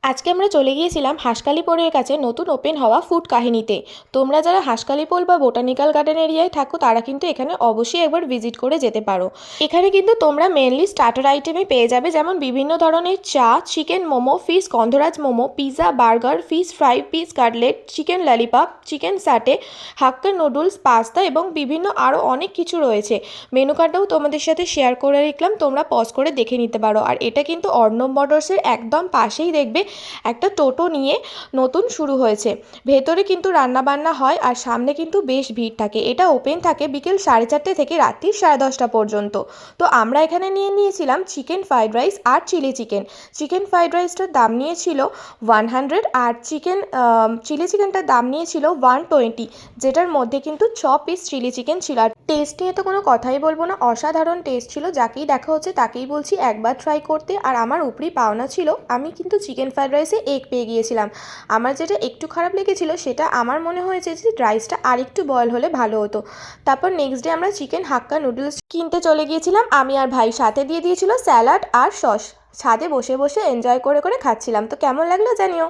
আজকে আমরা চলে গিয়েছিলাম হাঁসখালিপোলের কাছে নতুন ওপেন হওয়া ফুড কাহিনীতে। তোমরা যারা হাঁসখালিপোল বা বোটানিক্যাল গার্ডেন এরিয়ায় থাকো তারা কিন্তু এখানে অবশ্যই একবার ভিজিট করে যেতে পারো। এখানে কিন্তু তোমরা মেনলি স্টার্টার আইটেমই পেয়ে যাবে, যেমন বিভিন্ন ধরনের চা, চিকেন মোমো, ফিশ গন্ধরাজ momo, pizza, burger, fish fry, fish cutlet, chicken lollipop, chicken satay, Hakka noodles, pasta এবং বিভিন্ন আরও অনেক কিছু রয়েছে। মেনু কার্ডটাও তোমাদের সাথে শেয়ার করে রাখলাম, তোমরা পজ করে দেখে নিতে পারো। আর এটা কিন্তু অর্ণব মোটরসের একদম পাশেই দেখবে একটা টোটো নিয়ে নতুন শুরু হয়েছে। ভেতরে কিন্তু রান্নাবান্না হয় আর সামনে কিন্তু বেশ ভিড় থাকে। এটা ওপেন থাকে বিকেল 4:30 থেকে রাত্রি 10:30 পর্যন্ত। তো আমরা এখানে নিয়েছিলাম চিকেন ফ্রাইড রাইস আর চিলি চিকেন। চিকেন ফ্রাইড রাইসটার দাম নিয়েছিল 100 আর চিলি চিকেনটার দাম নিয়েছিল 120, যেটার মধ্যে কিন্তু 6 পিস চিলি চিকেন ছিল। আর টেস্ট নিয়ে তো কোনো কথাই বলবো না, অসাধারণ টেস্ট ছিল। যাকেই দেখা হচ্ছে তাকেই বলছি একবার ট্রাই করতে। আর আমার উপরি পাওনা ছিল, আমি কিন্তু চিকেন ফ্রাইড রাইসে এগ পেয়ে গিয়েছিলাম। আমার যেটা একটু খারাপ লেগেছিল সেটা আমার মনে হয়েছে যে রাইসটা আর একটু বয়েল হলে ভালো হতো। তারপর নেক্সট ডে আমরা চিকেন হাক্কা নুডলস কিনতে চলে গিয়েছিলাম। আমি আর ভাই সাথে দিয়ে দিয়েছিল স্যালাড আর সস। ছাদে বসে বসে এনজয় করে করে খাচ্ছিলাম। তো কেমন লাগলো জানিও।